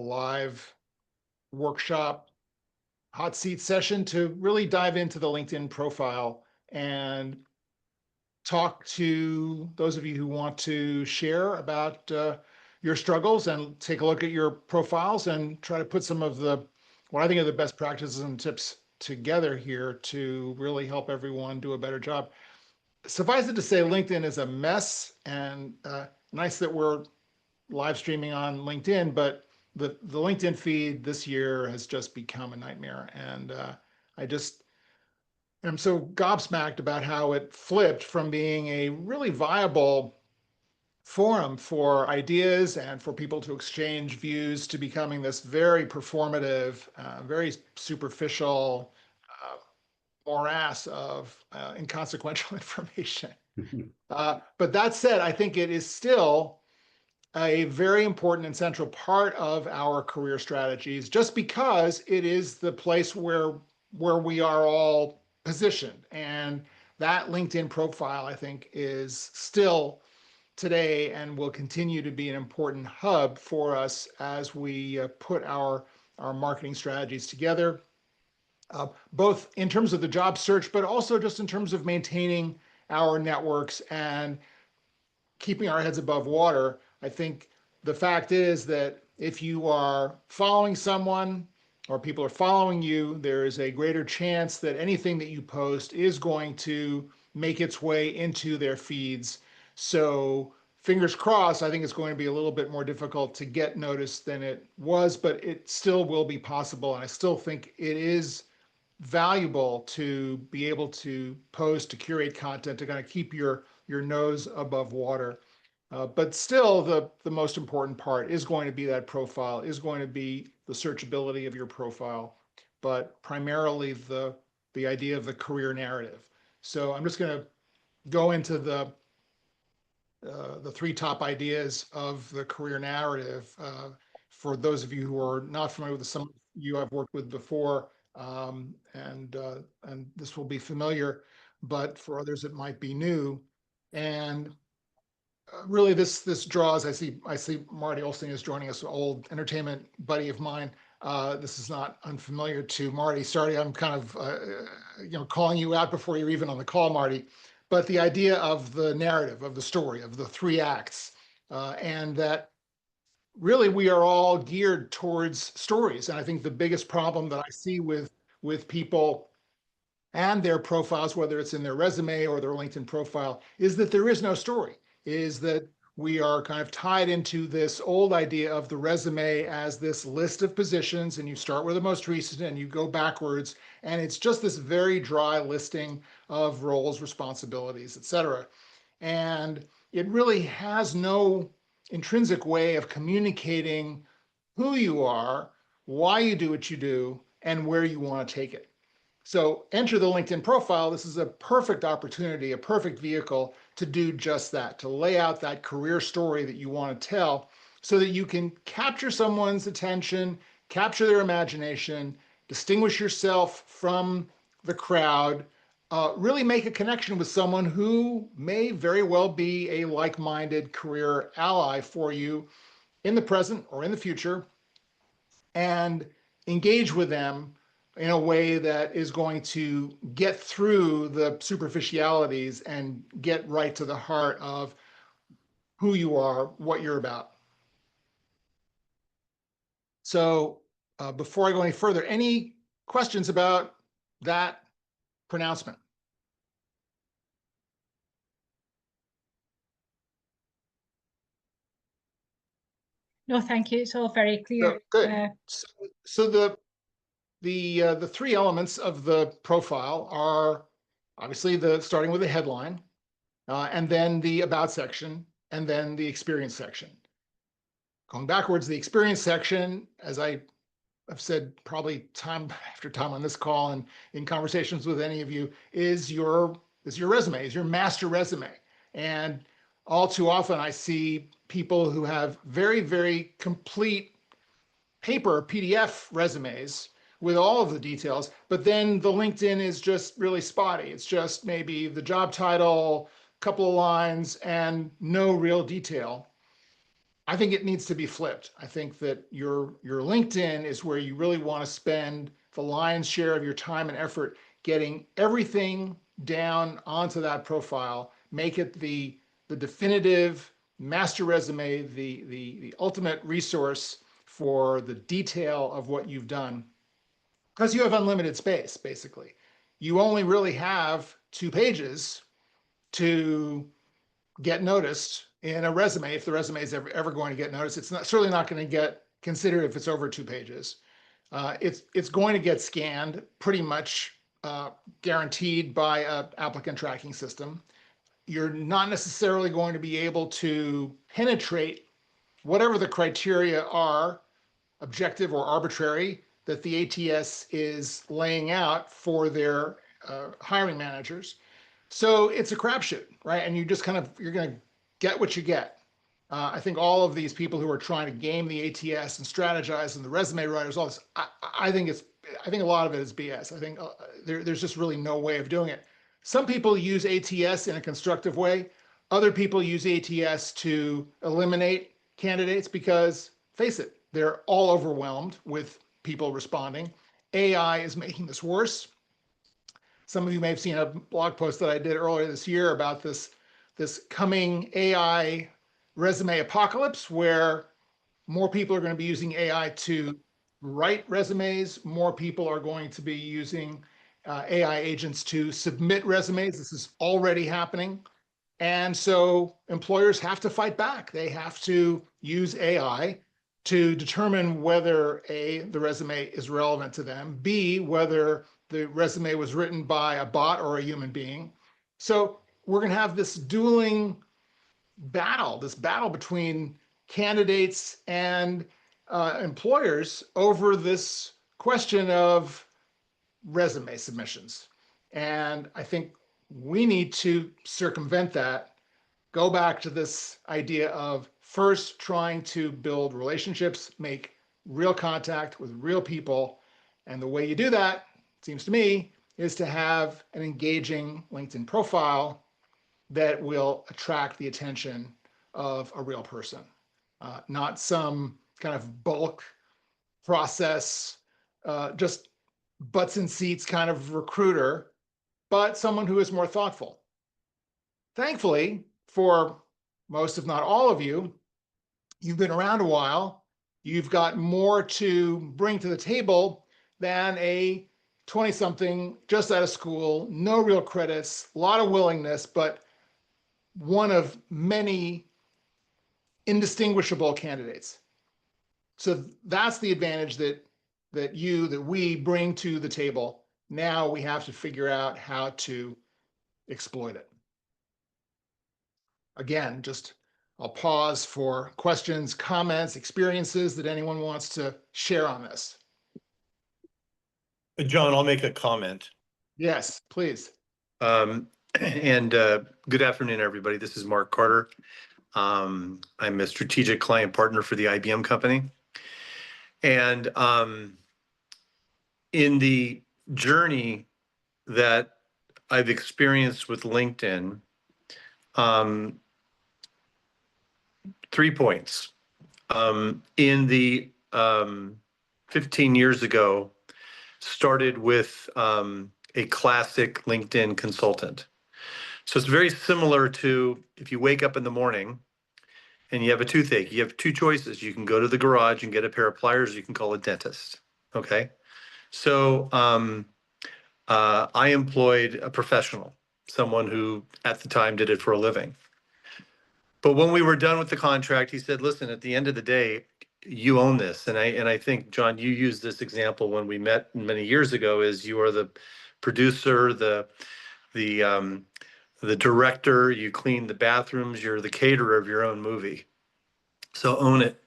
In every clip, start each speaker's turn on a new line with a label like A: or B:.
A: live workshop hot seat session to really dive into the LinkedIn profile and talk to those of you who want to share about your struggles and take a look at your profiles and try to put some of what I think are the best practices and tips together here to really help everyone do a better job. Suffice it to say, LinkedIn is a mess, and nice that we're live streaming on LinkedIn, but the LinkedIn feed this year has just become a nightmare. And I just am so gobsmacked about how it flipped from being a really viable forum for ideas and for people to exchange views to becoming this very performative, very superficial morass of inconsequential information. But that said, I think it is still a very important and central part of our career strategies, just because it is the place where we are all positioned. And that LinkedIn profile, I think, is still today and will continue to be an important hub for us as we put our marketing strategies together, both in terms of the job search, but also just in terms of maintaining our networks and keeping our heads above water. I think the fact is that if you are following someone or people are following you, there is a greater chance that anything that you post is going to make its way into their feeds. So fingers crossed, I think it's going to be a little bit more difficult to get noticed than it was, but it still will be possible. And I still think it is valuable to be able to post, to curate content, to kind of keep your nose above water. But still, the most important part is going to be that profile, is going to be the searchability of your profile, but primarily the idea of the career narrative. So I'm just going to go into the three top ideas of the career narrative. For those of you who are not familiar with some of you I've worked with before, and this will be familiar, but for others it might be new. And really, this draws. I see Marty Olstein is joining us, an old entertainment buddy of mine. This is not unfamiliar to Marty. Sorry, I'm kind of calling you out before you're even on the call, Marty. But the idea of the narrative, of the story, of the three acts, and that really we are all geared towards stories. And I think the biggest problem that I see with people and their profiles, whether it's in their resume or their LinkedIn profile, is that there is no story, is that we are kind of tied into this old idea of the resume as this list of positions, and you start with the most recent and you go backwards, and it's just this very dry listing of roles, responsibilities, etc. And it really has no intrinsic way of communicating who you are, why you do what you do, and where you want to take it. So enter the LinkedIn profile. This is a perfect opportunity, a perfect vehicle to do just that, to lay out that career story that you want to tell so that you can capture someone's attention, capture their imagination, distinguish yourself from the crowd, really make a connection with someone who may very well be a like-minded career ally for you in the present or in the future, and engage with them in a way that is going to get through the superficialities and get right to the heart of who you are, what you're about. So before I go any further, any questions about that pronouncement?
B: No, thank you. It's all very clear.
A: Good. So the three elements of the profile are obviously starting with the headline, and then the about section, and then the experience section. Going backwards, the experience section, as I have said probably time after time on this call and in conversations with any of you, is your resume, is your master resume. And all too often I see people who have very, very complete paper PDF resumes with all of the details, but then the LinkedIn is just really spotty. It's just maybe the job title, a couple of lines, and no real detail. I think it needs to be flipped. I think that your LinkedIn is where you really want to spend the lion's share of your time and effort getting everything down onto that profile, make it the definitive master resume, the ultimate resource for the detail of what you've done. Because you have unlimited space, basically. You only really have 2 pages to get noticed in a resume. If the resume is ever going to get noticed, it's not certainly not going to get considered if it's over 2 pages. It's going to get scanned pretty much guaranteed by an applicant tracking system. You're not necessarily going to be able to penetrate whatever the criteria are, objective or arbitrary, that the ATS is laying out for their hiring managers. So it's a crapshoot, right? And you just you're going to get what you get. I think all of these people who are trying to game the ATS and strategize and the resume writers, all this, I think I think a lot of it is BS. I think there's just really no way of doing it. Some people use ATS in a constructive way. Other people use ATS to eliminate candidates because, face it, they're all overwhelmed with people responding. AI is making this worse. Some of you may have seen a blog post that I did earlier this year about this coming AI resume apocalypse where more people are going to be using AI to write resumes. More people are going to be using AI agents to submit resumes. This is already happening. And so employers have to fight back. They have to use AI to determine whether A, the resume is relevant to them, B, whether the resume was written by a bot or a human being. So we're going to have this dueling battle, this battle between candidates and employers over this question of resume submissions. And I think we need to circumvent that, go back to this idea of first trying to build relationships, make real contact with real people. And the way you do that, it seems to me, is to have an engaging LinkedIn profile that will attract the attention of a real person, not some kind of bulk process, just butts and seats kind of recruiter, but someone who is more thoughtful. Thankfully, for most, if not all of you, you've been around a while. You've got more to bring to the table than a 20 something just out of school, no real credits, a lot of willingness, but one of many indistinguishable candidates. So that's the advantage that we bring to the table. Now we have to figure out how to exploit it. Again, just I'll pause for questions, comments, experiences that anyone wants to share on this.
C: John, I'll make a comment.
A: Yes, please.
C: And good afternoon, everybody. This is Mark Carter. I'm a strategic client partner for the IBM company. And in the journey that I've experienced with LinkedIn, 3 points. In the 15 years ago, started with a classic LinkedIn consultant. So it's very similar to if you wake up in the morning and you have a toothache, you have 2 choices. You can go to the garage and get a pair of pliers, you can call a dentist. Okay. So I employed a professional, someone who at the time did it for a living. But when we were done with the contract, he said, listen, at the end of the day, you own this. And I think, John, you used this example when we met many years ago, is you are the producer, the director, you clean the bathrooms, you're the caterer of your own movie. So own it.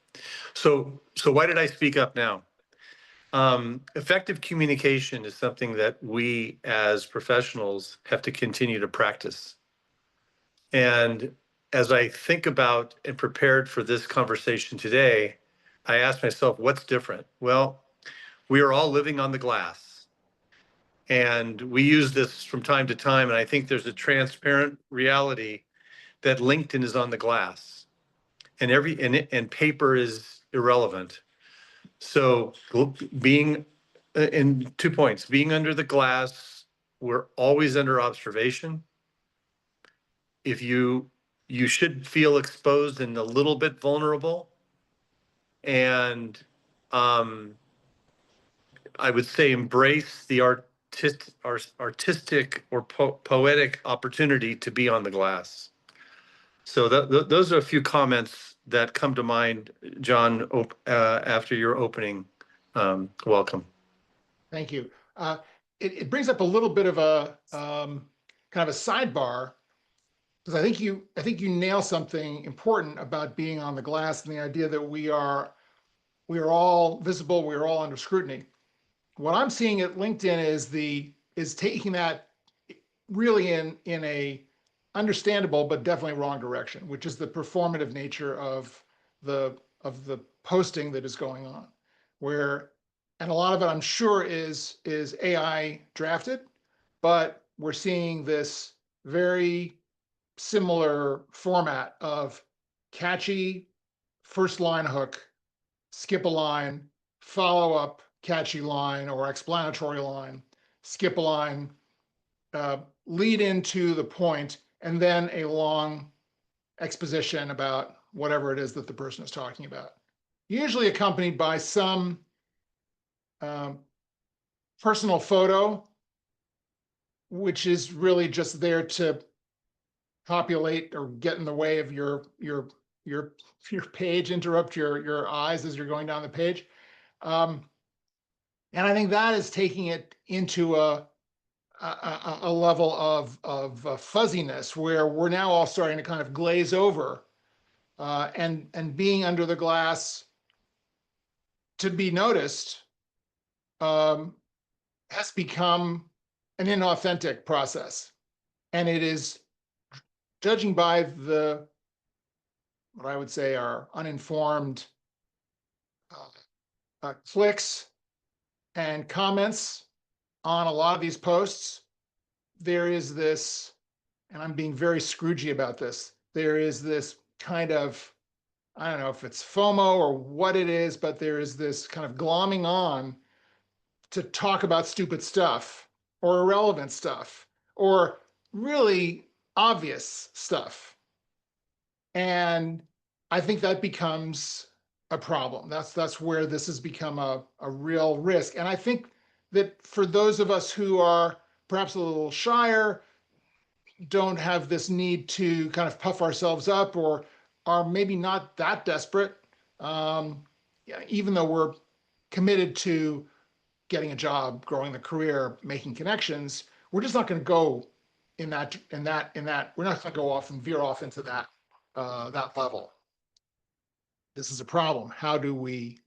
C: So why did I speak up now? Effective communication is something that we as professionals have to continue to practice. And as I think about and prepared for this conversation today, I asked myself, what's different? Well, we are all living on the glass. And we use this from time to time. And I think there's a transparent reality that LinkedIn is on the glass. and paper is irrelevant. So being in 2 points, being under the glass, we're always under observation. If you should feel exposed and a little bit vulnerable. And I would say embrace the artistic or poetic opportunity to be on the glass. So those are a few comments that come to mind, John, after your opening welcome.
A: Thank you. It brings up a little bit of a kind of a sidebar, because I think you nail something important about being on the glass and the idea that we are all visible, we are all under scrutiny. What I'm seeing at LinkedIn is taking that really in a understandable but definitely wrong direction, which is the performative nature of the posting that is going on, where, and a lot of it I'm sure is AI drafted, but we're seeing this very similar format of catchy first line hook, skip a line, follow up catchy line or explanatory line, skip a line, lead into the point, and then a long exposition about whatever it is that the person is talking about. Usually accompanied by some personal photo, which is really just there to populate or get in the way of your page, interrupt your eyes as you're going down the page. And I think that is taking it into a level of fuzziness where we're now all starting to kind of glaze over, and being under the glass to be noticed has become an inauthentic process. And it is, judging by what I would say are uninformed clicks and comments on a lot of these posts, there is this, and I'm being very Scroogey about this, there is this kind of, I don't know if it's FOMO or what it is, but there is this kind of glomming on to talk about stupid stuff or irrelevant stuff or really obvious stuff. And I think that becomes a problem. That's where this has become a real risk. And I think that for those of us who are perhaps a little shyer, don't have this need to kind of puff ourselves up, or are maybe not that desperate, even though we're committed to getting a job, growing the career, making connections, we're just not going to go in that. We're not going to go off and veer off into that level. This is a problem. How do we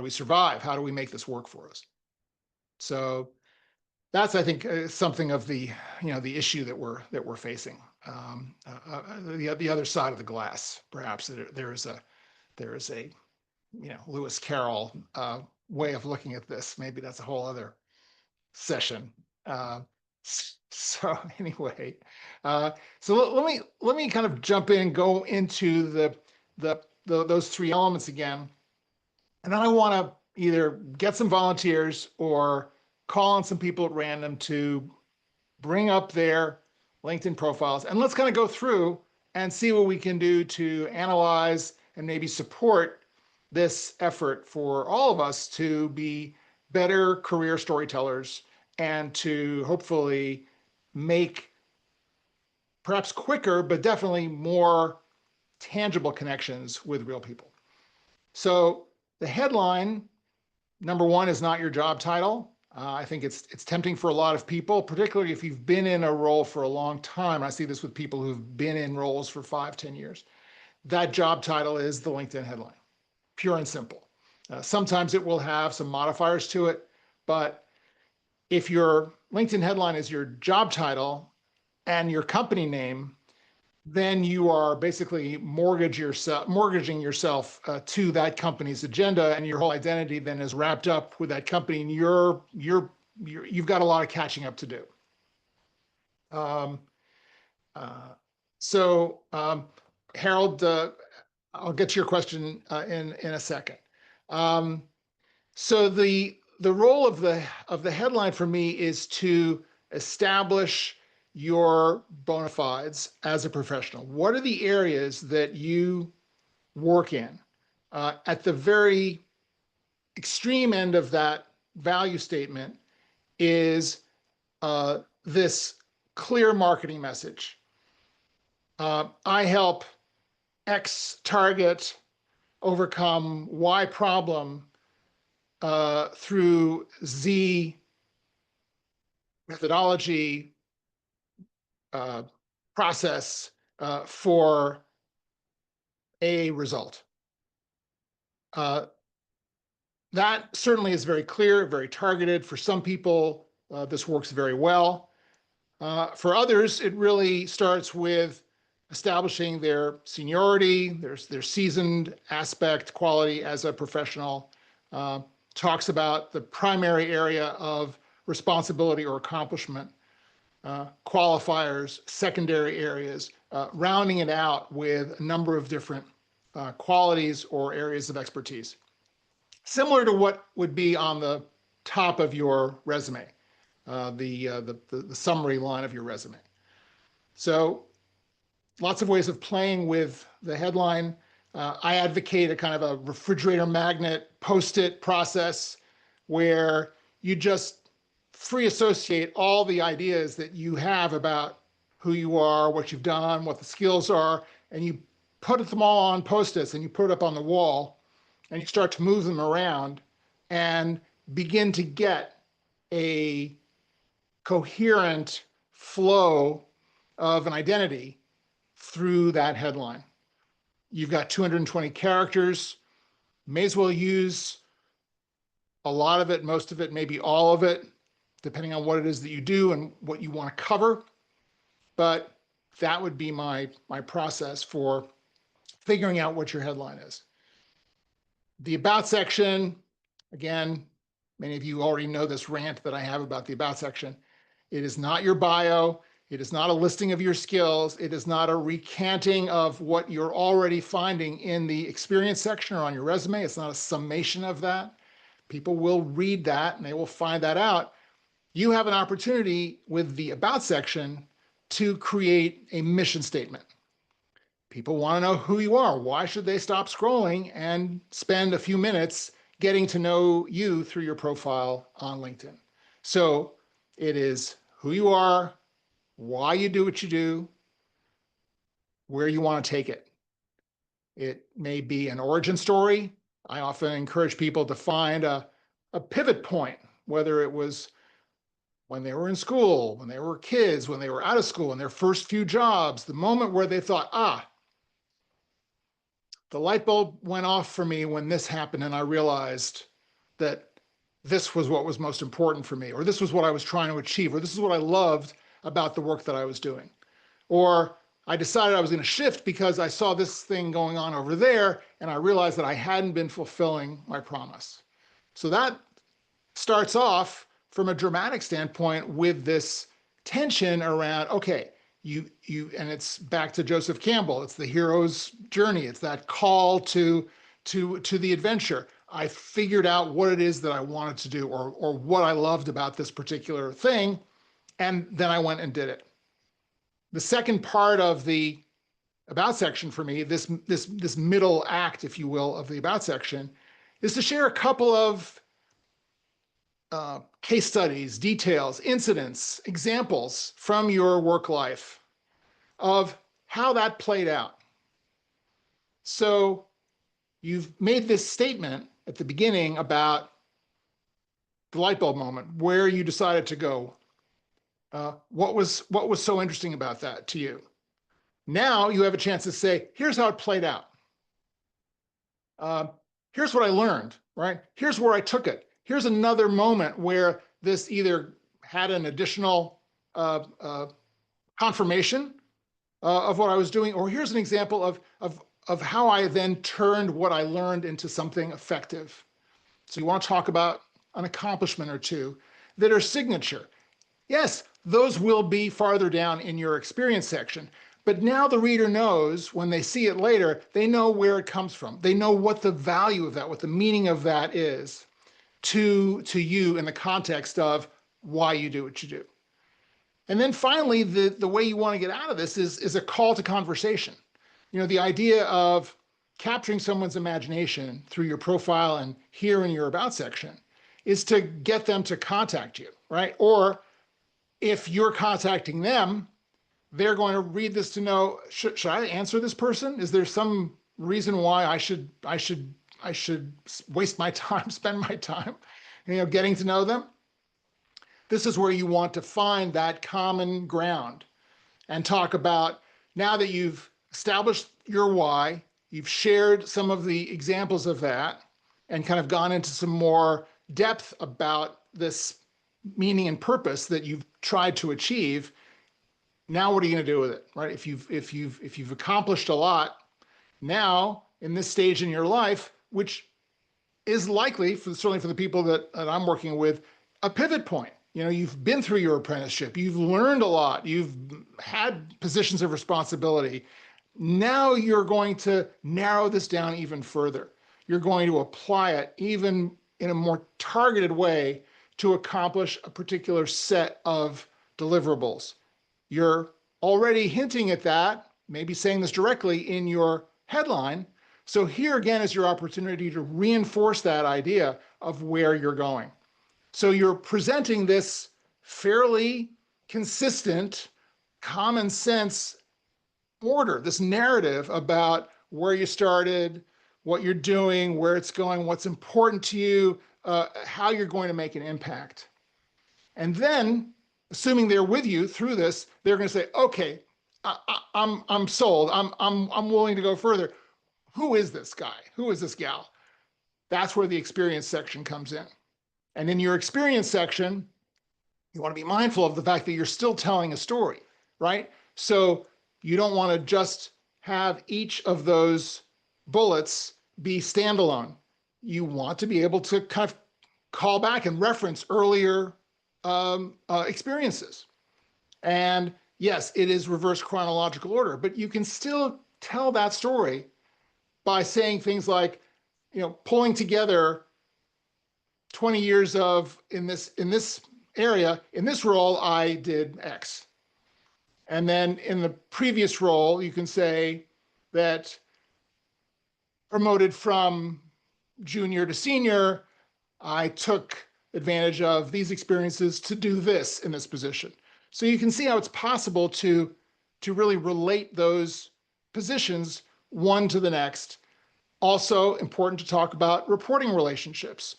A: survive? How do we make this work for us? So that's, I think, something of the issue that we're facing. The other side of the glass, perhaps there is a Lewis Carroll way of looking at this. Maybe that's a whole other session. So anyway, so let me kind of jump in and go into those three elements again, and then I want to either get some volunteers or call on some people at random to bring up their LinkedIn profiles, and let's kind of go through and see what we can do to analyze and maybe support this effort for all of us to be better career storytellers and to hopefully make perhaps quicker, but definitely more tangible connections with real people. So the headline, number one, is not your job title. I think it's tempting for a lot of people, particularly if you've been in a role for a long time. I see this with people who've been in roles for 5-10 years. That job title is the LinkedIn headline, pure and simple. Sometimes it will have some modifiers to it, but if your LinkedIn headline is your job title and your company name, then you are basically mortgaging yourself to that company's agenda, and your whole identity then is wrapped up with that company, and you've got a lot of catching up to do. Harold, I'll get to your question in a second. So the role of the headline for me is to establish your bona fides as a professional. What are the areas that you work in? At the very extreme end of that value statement is this clear marketing message. I help X target overcome Y problem through Z methodology process for a result. That certainly is very clear, very targeted. For some people, this works very well. For others, it really starts with establishing their seniority, their seasoned aspect, quality as a professional, talks about the primary area of responsibility or accomplishment, qualifiers, secondary areas, rounding it out with a number of different qualities or areas of expertise. Similar to what would be on the top of your resume, the summary line of your resume. So lots of ways of playing with the headline. I advocate a kind of a refrigerator magnet post-it process where you just free associate all the ideas that you have about who you are, what you've done, what the skills are, and you put them all on post-its and you put it up on the wall and you start to move them around and begin to get a coherent flow of an identity through that headline. You've got 220 characters, may as well use a lot of it, most of it, maybe all of it, depending on what it is that you do and what you want to cover. But that would be my process for figuring out what your headline is. The about section, again, many of you already know this rant that I have about the about section. It is not your bio. It is not a listing of your skills. It is not a recanting of what you're already finding in the experience section or on your resume. It's not a summation of that. People will read that and they will find that out. You have an opportunity with the about section to create a mission statement. People want to know who you are. Why should they stop scrolling and spend a few minutes getting to know you through your profile on LinkedIn? So it is who you are, why you do what you do, where you want to take it. It may be an origin story. I often encourage people to find a pivot point, whether it was when they were in school, when they were kids, when they were out of school, in their first few jobs, the moment where they thought, the light bulb went off for me when this happened and I realized that this was what was most important for me, or this was what I was trying to achieve, or this is what I loved about the work that I was doing. Or I decided I was going to shift because I saw this thing going on over there and I realized that I hadn't been fulfilling my promise. So that starts off from a dramatic standpoint with this tension around, okay, you and it's back to Joseph Campbell. It's the hero's journey. It's that call to the adventure. I figured out what it is that I wanted to do or what I loved about this particular thing, and then I went and did it. The second part of the about section for me, this middle act, if you will, of the about section, is to share a couple of case studies, details, incidents, examples from your work life of how that played out. So you've made this statement at the beginning about the light bulb moment, where you decided to go. What was so interesting about that to you? Now you have a chance to say, here's how it played out. Here's what I learned, right? Here's where I took it. Here's another moment where this either had an additional confirmation of what I was doing, or here's an example of how I then turned what I learned into something effective. So you want to talk about an accomplishment or two that are signature. Yes, those will be farther down in your experience section, But now the reader knows when they see it later, they know where it comes from. They know what the value of that, what the meaning of that is to you in the context of why you do what you do. And then finally, the way you want to get out of this is a call to conversation. You know, the idea of capturing someone's imagination through your profile and here in your about section is to get them to contact you, right? Or if you're contacting them, they're going to read this to know, should I answer this person? Is there some reason why I should waste my time, spend my time, getting to know them? This is where you want to find that common ground and talk about, now that you've established your why, you've shared some of the examples of that and kind of gone into some more depth about this meaning and purpose that you've tried to achieve. Now what are you going to do with it, right? If you've accomplished a lot, now in this stage in your life, which is likely, certainly for the people that I'm working with, a pivot point. You've been through your apprenticeship, you've learned a lot, you've had positions of responsibility. Now you're going to narrow this down even further. You're going to apply it even in a more targeted way to accomplish a particular set of deliverables. You're already hinting at that, maybe saying this directly in your headline. So here again is your opportunity to reinforce that idea of where you're going. So you're presenting this fairly consistent, common sense order, this narrative about where you started, what you're doing, where it's going, what's important to you, how you're going to make an impact. And then, assuming they're with you through this, they're going to say, okay, I'm sold. I'm willing to go further. Who is this guy? Who is this gal? That's where the experience section comes in. And in your experience section, you want to be mindful of the fact that you're still telling a story, right? So you don't want to just have each of those bullets be standalone. You want to be able to kind of call back and reference earlier experiences. And yes, it is reverse chronological order, but you can still tell that story by saying things like, pulling together 20 years of in this area, in this role, I did X. And then in the previous role, you can say that promoted from junior to senior, I took advantage of these experiences to do this in this position. So you can see how it's possible to really relate those positions one to the next. Also important to talk about reporting relationships.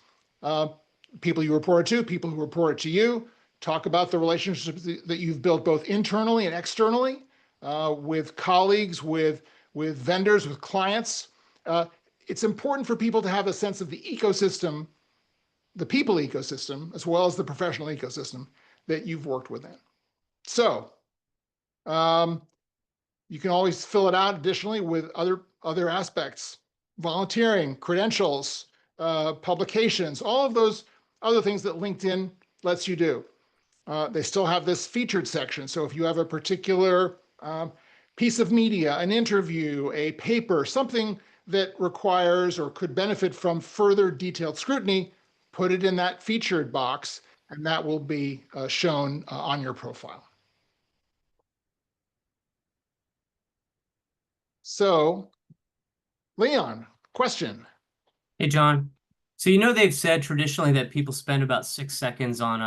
A: People you report to, people who report to you. Talk about the relationships that you've built both internally and externally, with colleagues, with vendors, with clients. It's important for people to have a sense of the ecosystem, the people ecosystem, as well as the professional ecosystem that you've worked within. So you can always fill it out additionally with other aspects, volunteering, credentials, publications, all of those other things that LinkedIn lets you do. They still have this featured section. So if you have a particular piece of media, an interview, a paper, something that requires or could benefit from further detailed scrutiny, put it in that featured box, and that will be shown on your profile. So, Leon, question.
D: Hey, John. So they've said traditionally that people spend about 6 seconds on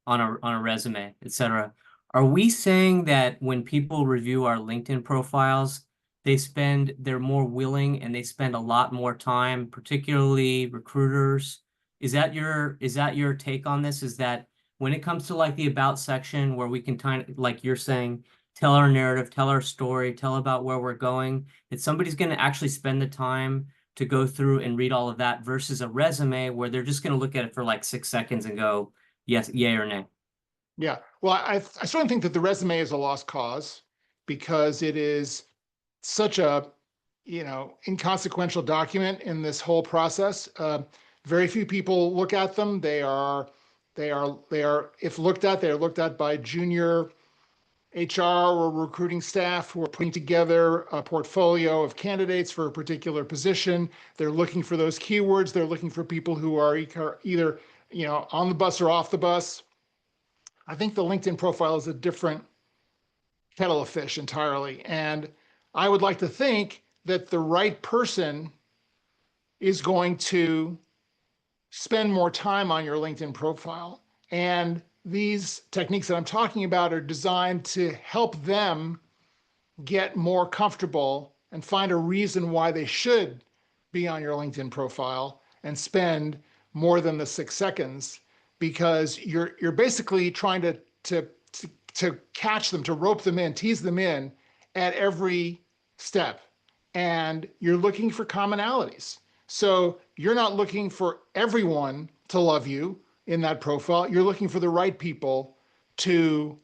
D: a resume, etc. Are we saying that when people review our LinkedIn profiles, they're more willing and they spend a lot more time, particularly recruiters? Is that your take on this? Is that when it comes to like the about section where we can kind of, like you're saying, tell our narrative, tell our story, tell about where we're going, that somebody's going to actually spend the time to go through and read all of that versus a resume where they're just going to look at it for like 6 seconds and go, yes, yay or nay?
A: Yeah, well, I certainly think that the resume is a lost cause because it is such a, inconsequential document in this whole process. Very few people look at them. They are, if looked at, they are looked at by junior HR or recruiting staff who are putting together a portfolio of candidates for a particular position. They're looking for those keywords. They're looking for people who are either, on the bus or off the bus. I think the LinkedIn profile is a different kettle of fish entirely. And I would like to think that the right person is going to spend more time on your LinkedIn profile. And these techniques that I'm talking about are designed to help them get more comfortable and find a reason why they should be on your LinkedIn profile and spend more than the 6 seconds, because you're basically trying to catch them, to rope them in, tease them in at every step. And you're looking for commonalities. So you're not looking for everyone to love you in that profile. You're looking for the right people to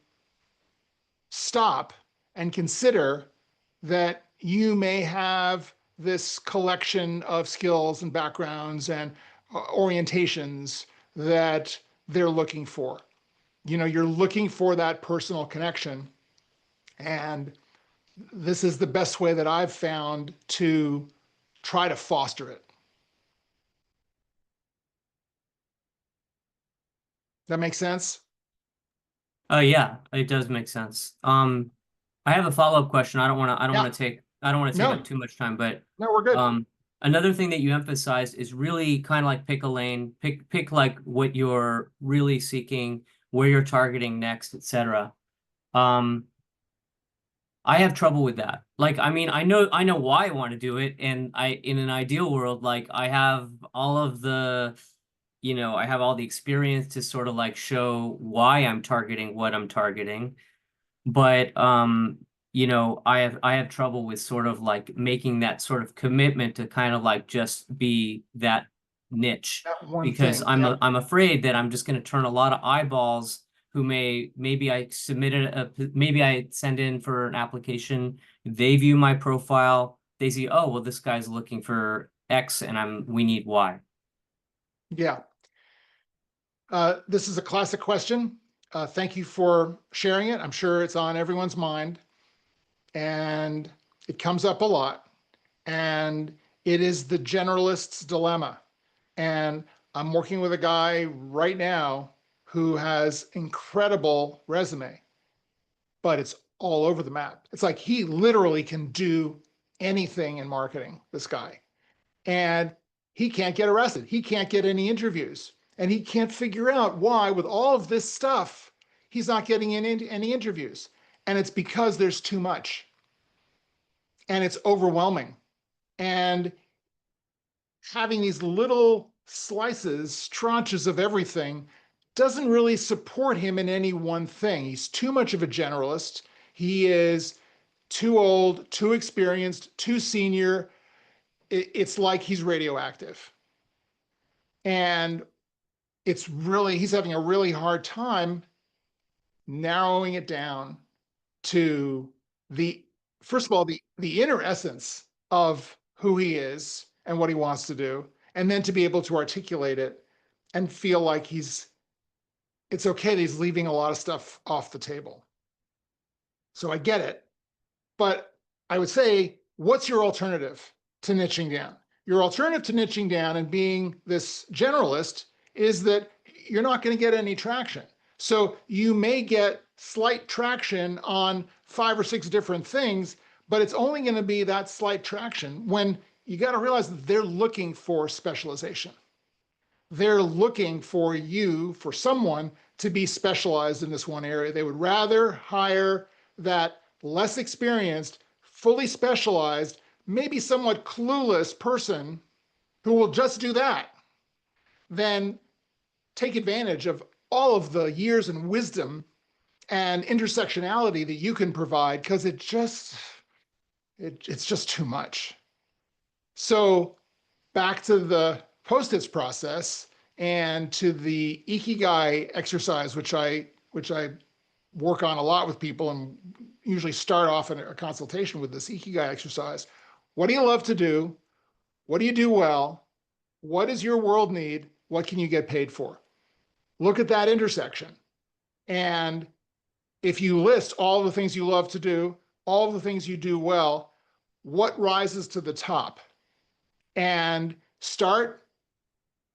A: stop and consider that you may have this collection of skills and backgrounds and orientations that they're looking for. You're looking for that personal connection. And this is the best way that I've found to try to foster it. That makes sense?
D: Yeah, it does make sense. I have a follow-up question. I don't want
A: Yeah.
D: to take
A: No.
D: up too much time, but
A: No, we're good.
D: another thing that you emphasized is really kind of like pick a lane, pick like what you're really seeking, where you're targeting next, etc. I have trouble with that. Like, I mean, I know why I want to do it, and in an ideal world, like I have all of the, I have all the experience to sort of like show why I'm targeting what I'm targeting. But I have trouble with sort of like making that sort of commitment to kind of like just be that niche,
A: That one
D: because
A: thing. Yeah.
D: I'm afraid that I'm just going to turn a lot of eyeballs who maybe I send in for an application, they view my profile, they see, oh, well, this guy's looking for X and we need Y.
A: Yeah. This is a classic question. Thank you for sharing it. I'm sure it's on everyone's mind, and it comes up a lot. And it is the generalist's dilemma. And I'm working with a guy right now who has incredible resume, but it's all over the map. It's like he literally can do anything in marketing, this guy. And he can't get arrested. He can't get any interviews. And he can't figure out why, with all of this stuff, he's not getting any interviews. And it's because there's too much. And it's overwhelming. And having these little slices, tranches of everything, doesn't really support him in any one thing. He's too much of a generalist. He is too old, too experienced, too senior. It's like he's radioactive. And he's having a really hard time narrowing it down to first of all, the inner essence of who he is and what he wants to do, and then to be able to articulate it and feel like it's okay that he's leaving a lot of stuff off the table. So I get it, but I would say, what's your alternative to niching down? Your alternative to niching down and being this generalist is that you're not going to get any traction. So you may get slight traction on 5 or 6 different things, but it's only going to be that slight traction when you got to realize that they're looking for specialization. They're looking for someone to be specialized in this one area. They would rather hire that less experienced, fully specialized, maybe somewhat clueless person who will just do that than take advantage of all of the years and wisdom and intersectionality that you can provide, because it's just too much. So back to the post-its process and to the ikigai exercise, which I work on a lot with people and usually start off in a consultation with this ikigai exercise. What do you love to do? What do you do well? What does your world need? What can you get paid for? Look at that intersection and if you list all the things you love to do, all the things you do well, what rises to the top? And start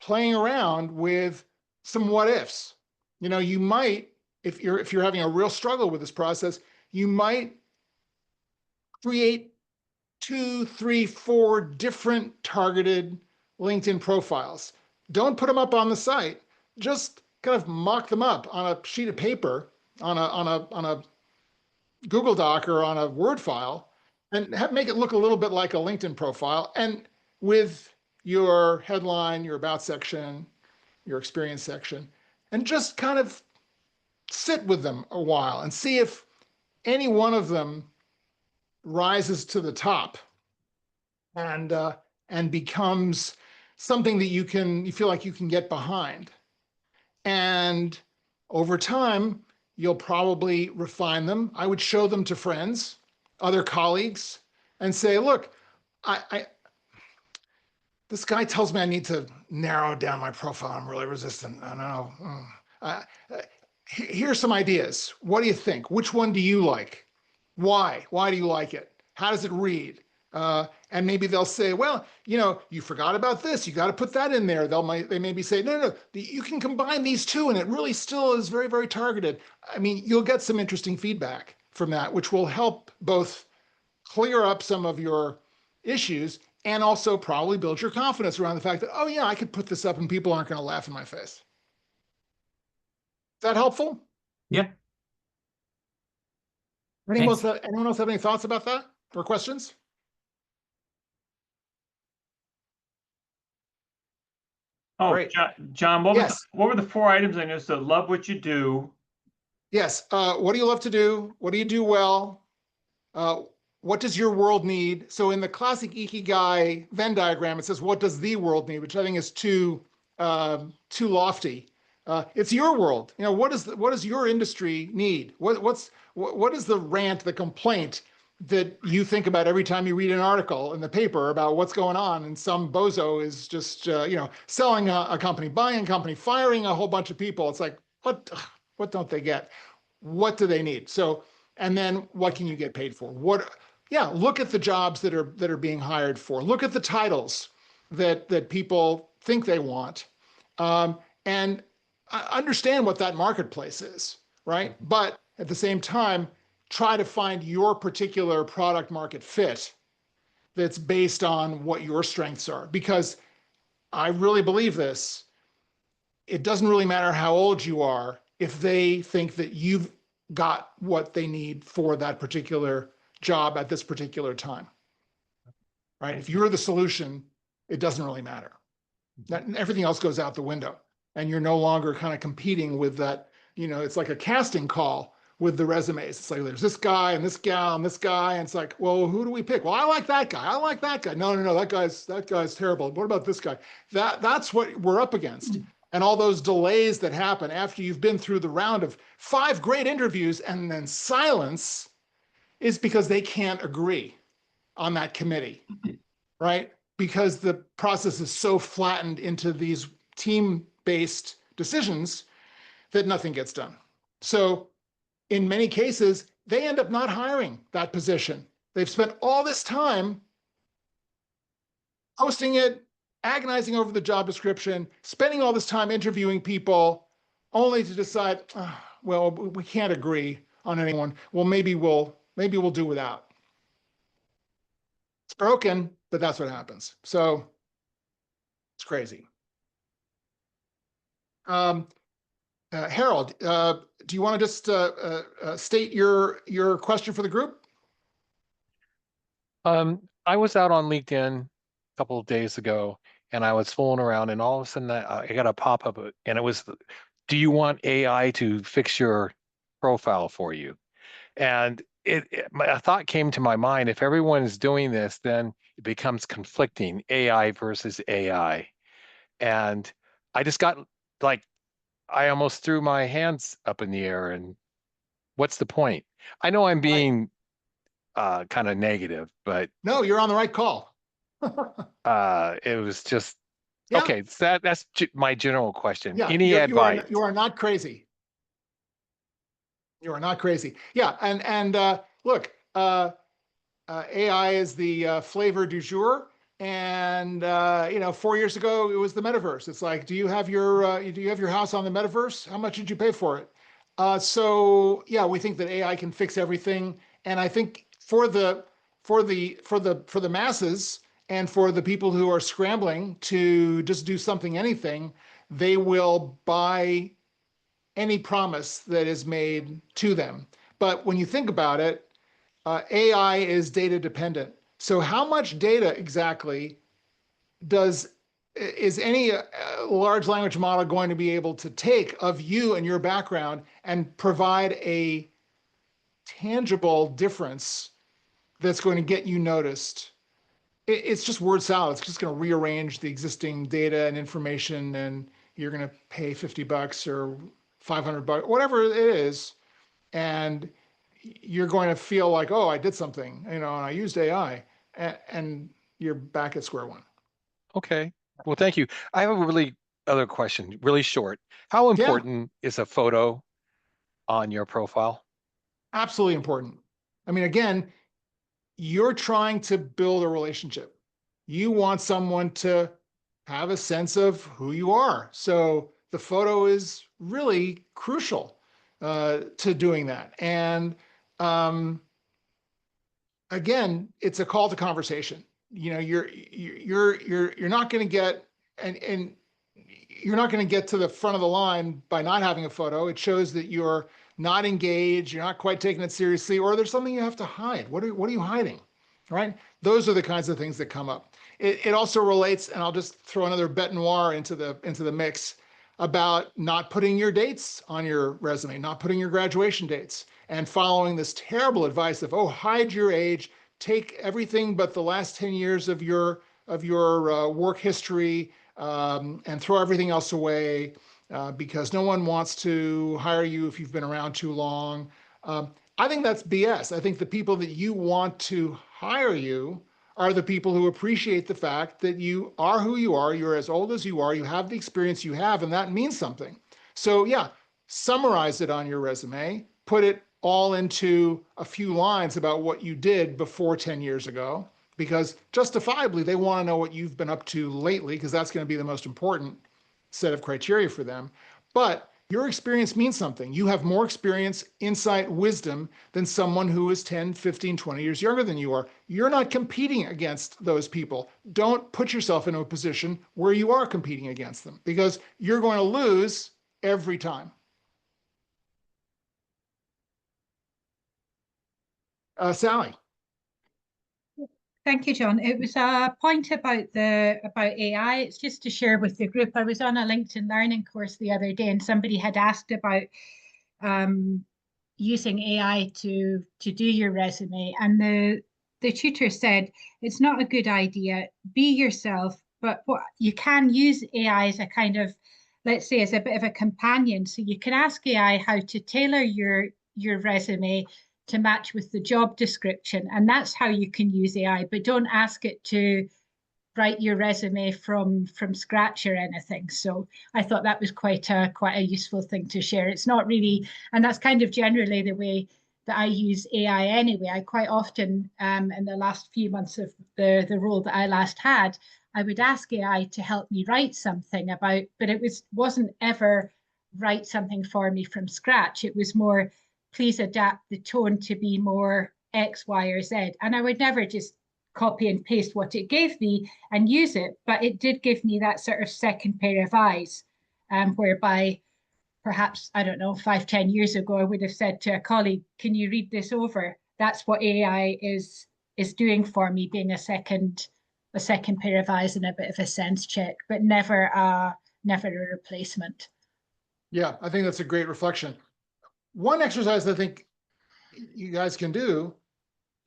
A: playing around with some what ifs. You know, you might, if you're having a real struggle with this process, you might create 2, 3, 4 different targeted LinkedIn profiles. Don't put them up on the site. Just kind of mock them up on a sheet of paper, on a Google Doc or on a Word file, and make it look a little bit like a LinkedIn profile. And with your headline, your about section, your experience section, and just kind of sit with them a while and see if any one of them rises to the top and becomes something that you feel like you can get behind. And over time, you'll probably refine them. I would show them to friends, other colleagues, and say, look, this guy tells me I need to narrow down my profile. I'm really resistant. I don't know. Here's some ideas. What do you think? Which one do you like? Why? Why do you like it? How does it read? And maybe they'll say, well, you know, you forgot about this. You got to put that in there. They maybe say, no, you can combine these two, and it really still is very, very targeted. I mean, you'll get some interesting feedback from that, which will help both clear up some of your issues and also probably build your confidence around the fact that, oh yeah, I could put this up and people aren't going to laugh in my face. Is that helpful?
D: Yeah.
A: Anyone
D: Thanks.
A: else have any thoughts about that or questions?
E: Oh,
A: Great.
E: John, what
A: Yes.
E: what were the 4 items I noticed? So love what you do.
A: Yes. What do you love to do? What do you do well? What does your world need? So in the classic Ikigai Venn diagram, it says, what does the world need? Which I think is too lofty. It's your world. You know, what does your industry need? What is the rant, the complaint that you think about every time you read an article in the paper about what's going on, and some bozo is just selling a company, buying a company, firing a whole bunch of people? It's like, what don't they get? What do they need? So, and then what can you get paid for? Look at the jobs that are being hired for. Look at the titles that people think they want, and understand what that marketplace is, right? But at the same time, try to find your particular product market fit that's based on what your strengths are. Because I really believe this. It doesn't really matter how old you are if they think that you've got what they need for that particular job at this particular time, right? If you're the solution, it doesn't really matter. Everything else goes out the window, and you're no longer kind of competing with that. It's like a casting call with the resumes. It's like, there's this guy and this gal and this guy, and it's like, well, who do we pick? Well, I like that guy. I like that guy. No, that guy's terrible. What about this guy? That's what we're up against. And all those delays that happen after you've been through the round of 5 great interviews and then silence is because they can't agree on that committee, right? Because the process is so flattened into these team-based decisions that nothing gets done. So in many cases, they end up not hiring that position. They've spent all this time posting it, agonizing over the job description, spending all this time interviewing people, only to decide, well, we can't agree on anyone. Well, maybe we'll do without. It's broken, but that's what happens. So it's crazy. Harold, do you want to just state your question for the group?
F: I was out on LinkedIn a couple of days ago, and I was fooling around, and all of a sudden I got a pop-up, and it was, do you want AI to fix your profile for you? And a thought came to my mind, if everyone is doing this, then it becomes conflicting, AI versus AI. And I just got like, I almost threw my hands up in the air, and what's the point? I know I'm being kind of negative, but
A: No, you're on the right call.
F: it was just
A: Yeah.
F: okay. So that's my general question.
A: Yeah,
F: Any advice?
A: you are not crazy. You are not crazy. Yeah, and look, AI is the flavor du jour, and 4 years ago it was the metaverse. It's like, do you have your house on the metaverse? How much did you pay for it? So yeah, we think that AI can fix everything, and I think for the masses and for the people who are scrambling to just do something, anything, they will buy any promise that is made to them. But when you think about it, AI is data dependent. So how much data exactly is any large language model going to be able to take of you and your background and provide a tangible difference that's going to get you noticed? It's just word salad. It's just going to rearrange the existing data and information, and you're going to pay $50 or $500, whatever it is, and you're going to feel like, oh, I did something, and I used AI, and you're back at square one.
F: Okay. Well, thank you. I have a really other question, really short. How
A: Yeah,
F: important is a photo on your profile?
A: absolutely important. I mean, again, you're trying to build a relationship. You want someone to have a sense of who you are. So the photo is really crucial to doing that. And again, it's a call to conversation. You're not going to get and you're not going to get to the front of the line by not having a photo. It shows that you're not engaged, you're not quite taking it seriously, or there's something you have to hide. What are you hiding? Right? Those are the kinds of things that come up. It also relates, and I'll just throw another bête noire into the mix about not putting your dates on your resume, not putting your graduation dates, and following this terrible advice of, oh, hide your age, take everything but the last 10 years of your work history, and throw everything else away because no one wants to hire you if you've been around too long. I think that's BS. I think the people that you want to hire you are the people who appreciate the fact that you are who you are, you're as old as you are, you have the experience you have, and that means something. So yeah, summarize it on your resume, put it all into a few lines about what you did before 10 years ago, because justifiably they want to know what you've been up to lately, because that's going to be the most important set of criteria for them. But your experience means something. You have more experience, insight, wisdom than someone who is 10, 15, 20 years younger than you are. You're not competing against those people. Don't put yourself into a position where you are competing against them, because you're going to lose every time. Sally.
B: Thank you, John. It was a point about AI. It's just to share with the group. I was on a LinkedIn learning course the other day, and somebody had asked about using AI to do your resume, and the tutor said it's not a good idea. Be yourself, but what you can use AI as a kind of, let's say, as a bit of a companion. So you can ask AI how to tailor your resume to match with the job description, and that's how you can use AI. But don't ask it to write your resume from scratch or anything. So I thought that was quite a useful thing to share. It's not really, and that's kind of generally the way that I use AI anyway. I quite often, in the last few months of the role that I last had, I would ask AI to help me write something about, but it wasn't ever write something for me from scratch. It was more, please adapt the tone to be more X, Y, or Z. And I would never just copy and paste what it gave me and use it, but it did give me that sort of second pair of eyes, whereby perhaps, I don't know, 5-10 years ago, I would have said to a colleague, can you read this over? That's what AI is doing for me, being a second pair of eyes and a bit of a sense check, but never a replacement.
A: Yeah, I think that's a great reflection. One exercise I think you guys can do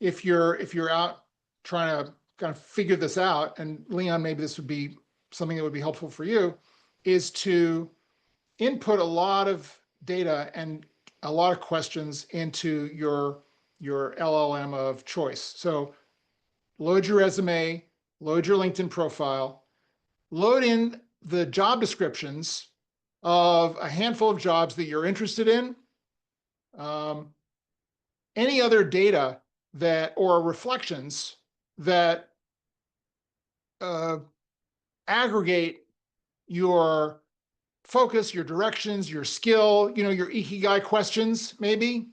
A: if you're out trying to kind of figure this out, and Leon, maybe this would be something that would be helpful for you, is to input a lot of data and a lot of questions into your LLM of choice. So load your resume, load your LinkedIn profile, load in the job descriptions of a handful of jobs that you're interested in, any other data that or reflections that aggregate your focus, your directions, your skill, your ikigai questions, maybe,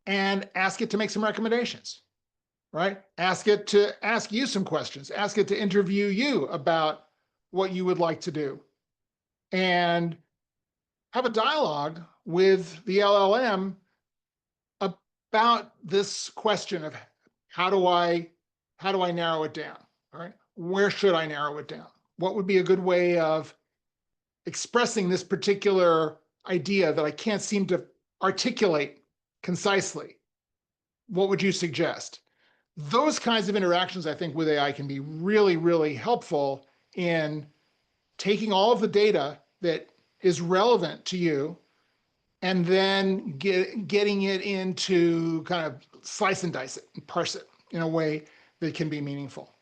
A: and ask it to make some recommendations, right? Ask it to ask you some questions, ask it to interview you about what you would like to do, and have a dialogue with the LLM about this question of how do I narrow it down? All right. Where should I narrow it down? What would be a good way of expressing this particular idea that I can't seem to articulate concisely? What would you suggest? Those kinds of interactions, I think, with AI can be really, really helpful in taking all of the data that is relevant to you and then getting it into kind of slice and dice it and parse it in a way that can be meaningful.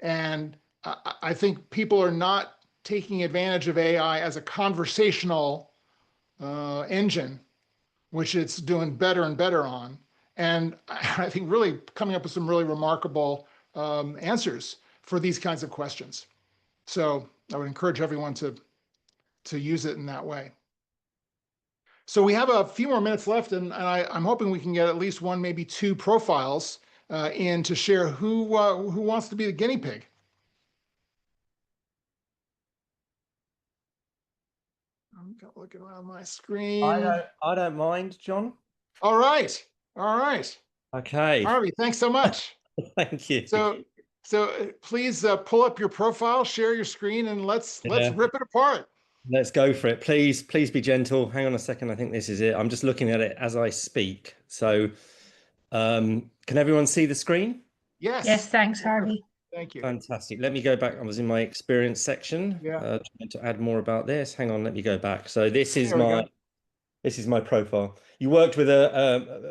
A: And I think people are not taking advantage of AI as a conversational engine, which it's doing better and better on. And I think really coming up with some really remarkable answers for these kinds of questions. So I would encourage everyone to use it in that way. So we have a few more minutes left, and I'm hoping we can get at least one, maybe two profiles in to share who wants to be the guinea pig. I'm looking around my screen.
G: I don't mind, John.
A: All right.
G: Okay.
A: Harvey, thanks so much.
G: Thank you.
A: So please pull up your profile, share your screen, and let's rip it apart.
G: Let's go for it. Please be gentle. Hang on a second. I think this is it. I'm just looking at it as I speak. So can everyone see the screen?
A: Yes.
B: Yes, thanks, Harvey.
A: Thank you.
G: Fantastic. Let me go back. I was in my experience section.
A: Yeah.
G: Trying to add more about this. Hang on, let me go back. So this is
A: There we go.
G: my profile. You worked with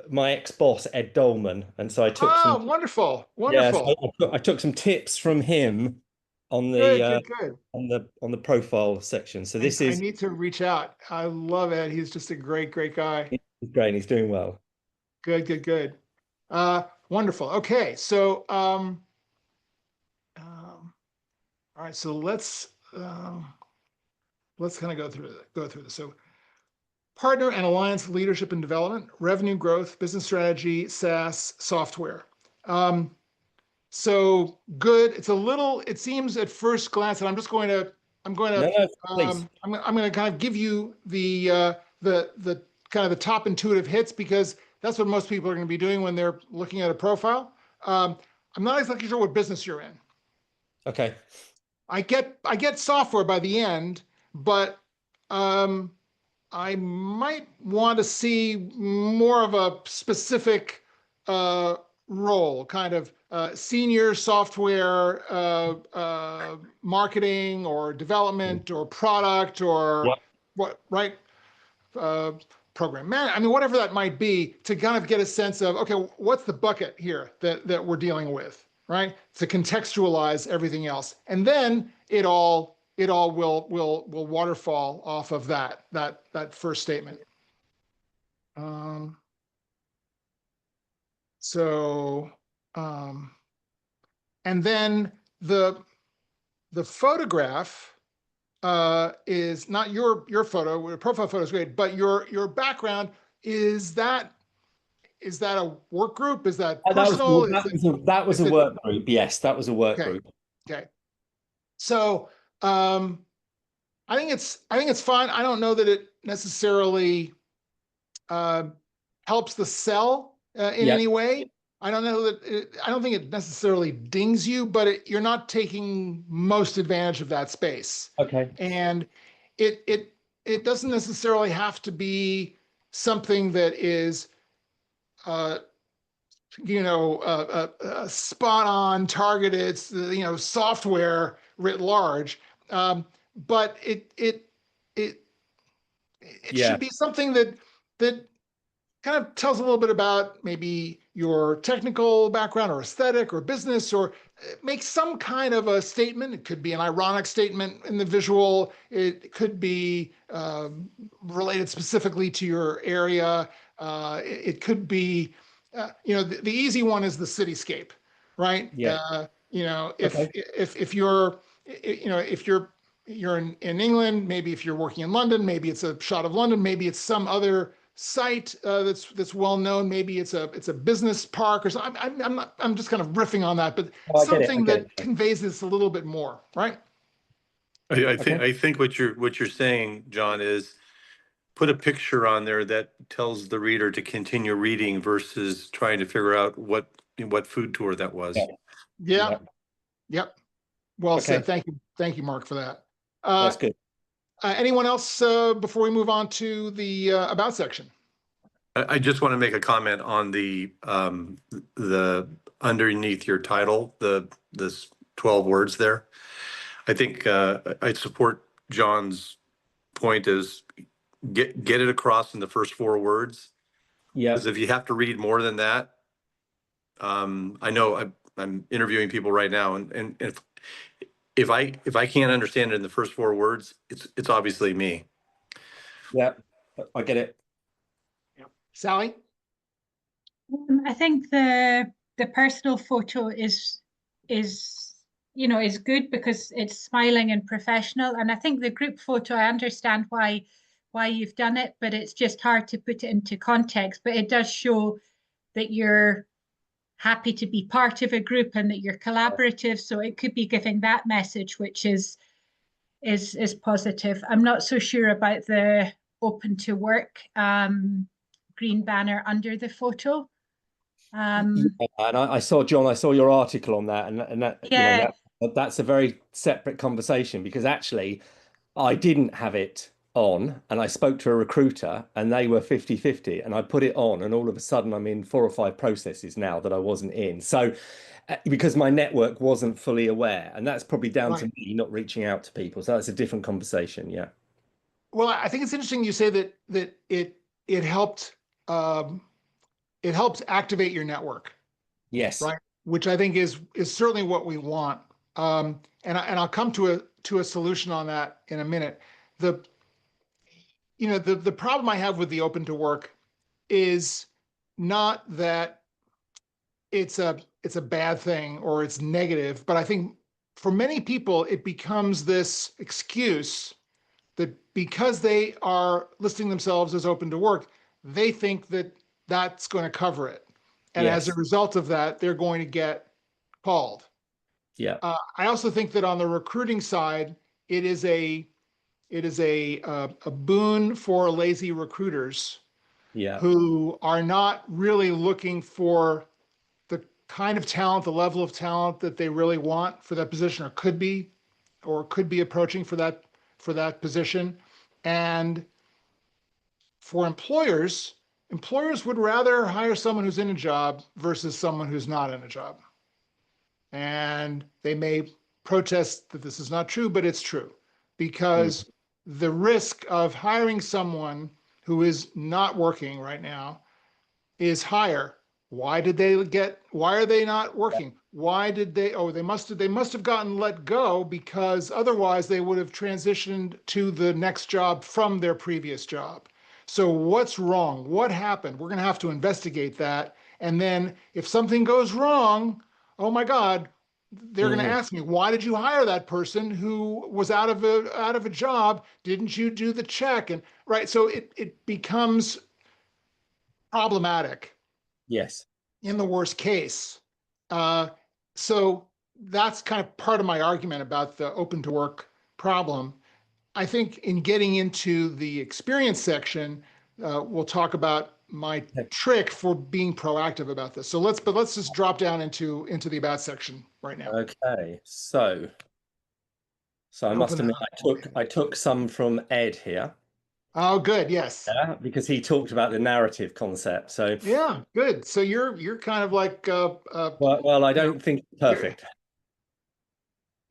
G: my ex-boss, Ed Dolman, and so I took some.
A: Wonderful.
G: Yeah, so I took some tips from him on the
A: Good.
G: on the profile section. So this
A: I
G: is
A: need to reach out. I love Ed. He's just a great guy.
G: he's great. He's doing well.
A: Good. Wonderful. Okay, so all right. So let's kind of go through this. So partner and alliance leadership and development, revenue growth, business strategy, SaaS, software. So good. It seems at first glance, and I'm going to kind of give you the kind of the top intuitive hits, because that's what most people are going to be doing when they're looking at a profile. I'm not exactly sure what business you're in.
G: Okay.
A: I get software by the end, but I might want to see more of a specific role, kind of senior software marketing or development or product or what, right? Program man. I mean, whatever that might be, to kind of get a sense of, okay, what's the bucket here that we're dealing with, right? To contextualize everything else, and then it all will waterfall off of that first statement. And then the photograph is not your photo. Your profile photo is great, but your background, is that a work group? Is that personal?
G: That was a work group. Yes, that was a work group.
A: Okay. So I think it's fine. I don't know that it necessarily helps the sell in any way. I don't know that I don't think it necessarily dings you, but you're not taking most advantage of that space.
G: Okay.
A: And it doesn't necessarily have to be something that is spot on targeted, software writ large. But it should be something that kind of tells a little bit about maybe your technical background or aesthetic or business, or make some kind of a statement. It could be an ironic statement in the visual. It could be related specifically to your area. It could be, the easy one is the cityscape, right?
G: Yeah. Okay.
A: If you're, if you're in England, maybe if you're working in London, maybe it's a shot of London, maybe it's some other site that's well known. Maybe it's a business park or something. I'm just kind of riffing on that, but
G: Oh, I get it. I
A: something
G: get
A: that
G: it.
A: conveys this a little bit more, right?
C: I think what you're saying, John, is put a picture on there that tells the reader to continue reading versus trying to figure out what food tour that was.
G: Yeah.
A: Yeah.
G: Yeah.
A: Yep. Well
G: Okay.
A: said. Thank you, Mark, for that.
G: That's good.
A: Anyone else before we move on to the about section?
C: I just want to make a comment on the underneath your title, this 12 words there. I think I support John's point is get it across in the first 4 words.
G: Yeah.
C: Because if you have to read more than that, I know I'm interviewing people right now, and if I can't understand it in the first 4 words, it's obviously me.
G: Yeah. I get it.
A: Sally?
B: I think the personal photo is is good because it's smiling and professional. And I think the group photo, I understand why you've done it, but it's just hard to put it into context. But it does show that you're happy to be part of a group and that you're collaborative. So it could be giving that message, which is positive. I'm not so sure about the open to work green banner under the photo.
G: And I saw, John, I saw your article on that, and that,
B: Yeah.
G: that's a very separate conversation, because actually I didn't have it on, and I spoke to a recruiter and they were 50-50, and I put it on, and all of a sudden I'm in 4 or 5 processes now that I wasn't in. So because my network wasn't fully aware, and that's probably down to me not reaching out to people. So that's a different conversation. Yeah.
A: Well, I think it's interesting you say that it helped it helps activate your network,
G: Yes.
A: right? Which I think is certainly what we want. And I'll come to a solution on that in a minute. The problem I have with the open to work is not that it's a bad thing or it's negative, but I think for many people it becomes this excuse that because they are listing themselves as open to work, they think that that's going to cover it. And as a
G: Yes.
A: result of that, they're going to get called.
G: Yeah.
A: I also think that on the recruiting side, it is a boon for lazy recruiters
G: Yeah.
A: who are not really looking for the kind of talent, the level of talent that they really want for that position, or could be approaching for that position. And for employers would rather hire someone who's in a job versus someone who's not in a job. And they may protest that this is not true, but it's true, because the risk of hiring someone who is not working right now is higher. Why are they not working? Why did they must have gotten let go, because otherwise they would have transitioned to the next job from their previous job. So what's wrong? What happened? We're going to have to investigate that. And then if something goes wrong, oh my God, they're going to ask me, why did you hire that person who was out of a job? Didn't you do the check? And right. So it becomes problematic.
G: Yes.
A: In the worst case. So that's kind of part of my argument about the open to work problem. I think in getting into the experience section, we'll talk about my trick for being proactive about this. So let's just drop down into the about section right now.
G: Okay. So I must admit, I took some from Ed here.
A: Oh, good. Yes.
G: Yeah, because he talked about the narrative concept. So
A: yeah, good. So you're kind of like
G: well, I don't think it's perfect.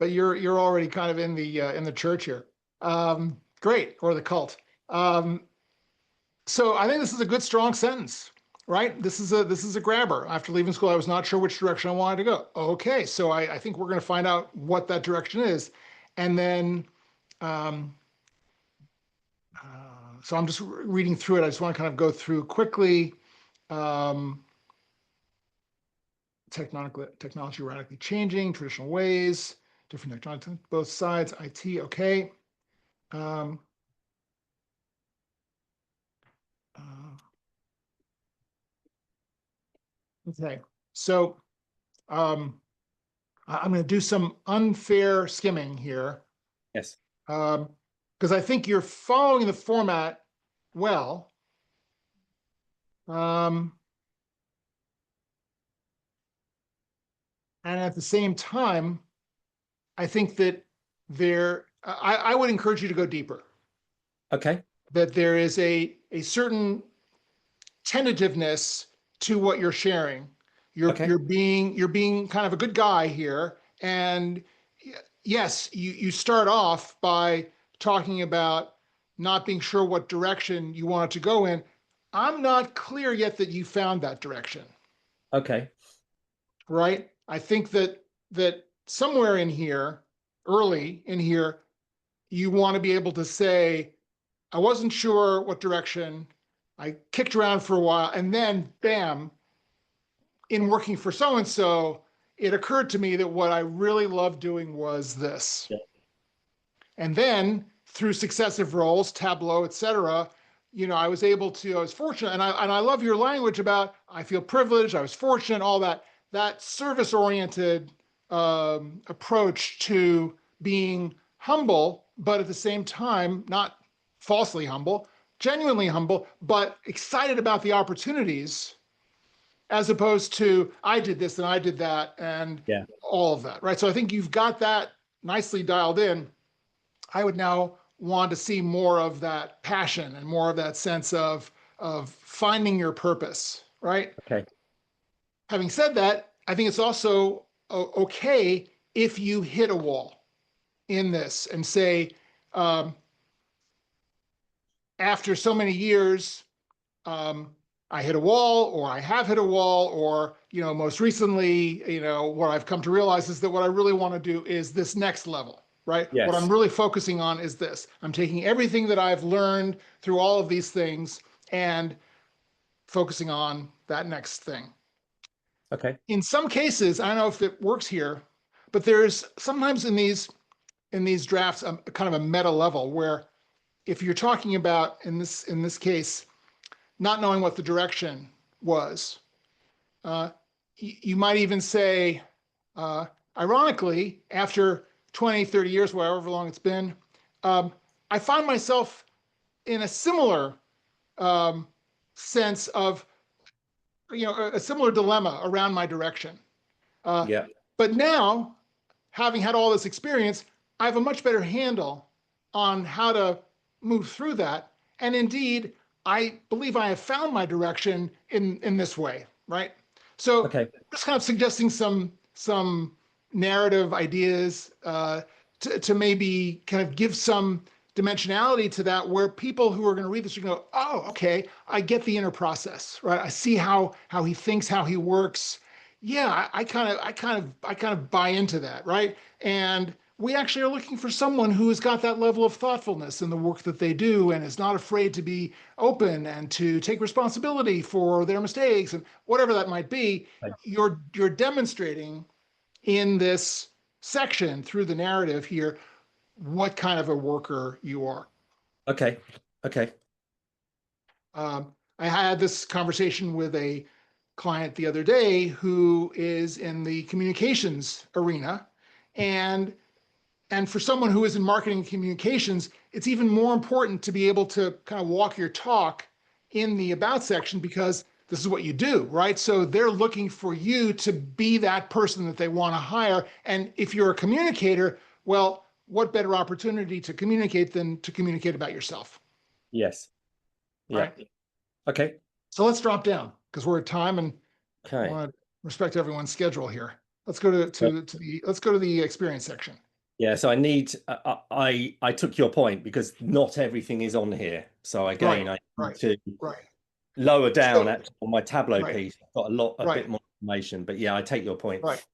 A: But you're already kind of in the church here. Great, or the cult. So I think this is a good strong sentence. right? This is a grabber. After leaving school, I was not sure which direction I wanted to go. Okay, so I think we're going to find out what that direction is. And then, so I'm just reading through it. I just want to kind of go through quickly. Technology radically changing, traditional ways, different technology, both sides, IT, okay. Okay, so I'm going to do some unfair skimming here.
G: Yes.
A: Because I think you're following the format well. And at the same time, I think that I would encourage you to go deeper.
G: Okay.
A: That there is a certain tentativeness to what you're sharing. You're being kind of a good guy here. And yes, you start off by talking about not being sure what direction you want it to go in. I'm not clear yet that you found that direction.
G: Okay.
A: Right? I think that somewhere in here, early in here, you want to be able to say, I wasn't sure what direction. I kicked around for a while, and then bam, in working for so and so, it occurred to me that what I really loved doing was this.
G: Yeah.
A: And then through successive roles, Tableau, et cetera, I was fortunate. And I love your language about, I feel privileged, I was fortunate, all that service-oriented approach to being humble, but at the same time, not falsely humble, genuinely humble, but excited about the opportunities, as opposed to, I did this and I did that and all of that, right? So I think you've got that nicely dialed in. I would now want to see more of that passion and more of that sense of finding your purpose, right?
G: Okay.
A: Having said that, I think it's also okay if you hit a wall in this and say, after so many years, I hit a wall, or I have hit a wall, or most recently, what I've come to realize is that what I really want to do is this next level, right?
G: Yes.
A: What I'm really focusing on is this. I'm taking everything that I've learned through all of these things and focusing on that next thing.
G: Okay.
A: In some cases, I don't know if it works here, but there's sometimes in these drafts kind of a meta level where if you're talking about in this case not knowing what the direction was, you might even say, ironically, after 20, 30 years, however long it's been, I find myself in a similar sense of, a similar dilemma around my direction.
G: Yeah.
A: But now, having had all this experience, I have a much better handle on how to move through that. And indeed, I believe I have found my direction in this way, right? So
G: Okay.
A: just kind of suggesting some narrative ideas to maybe kind of give some dimensionality to that, where people who are going to read this are going to go, oh, okay, I get the inner process, right? I see how he thinks, how he works. Yeah, I kind of buy into that, right? And we actually are looking for someone who's got that level of thoughtfulness in the work that they do and is not afraid to be open and to take responsibility for their mistakes and whatever that might be.
G: Right.
A: You're demonstrating in this section through the narrative here what kind of a worker you are.
G: Okay. Okay.
A: I had this conversation with a client the other day who is in the communications arena, and for someone who is in marketing and communications, it's even more important to be able to kind of walk your talk in the about section, because this is what you do, right? So they're looking for you to be that person that they want to hire. And if you're a communicator, well, what better opportunity to communicate than to communicate about yourself?
G: Yes. Yeah.
A: Right.
G: Okay.
A: So let's drop down because we're at time and I
G: Okay.
A: want to respect everyone's schedule here. Let's go to the experience section.
G: Yeah, so I took your point because not everything is on here. So again,
A: Right,
G: I need to
A: right.
G: lower down
A: So-
G: actually on my Tableau
A: Right.
G: piece. I've got a
A: Right.
G: bit more information, but yeah, I take your point.
A: Right.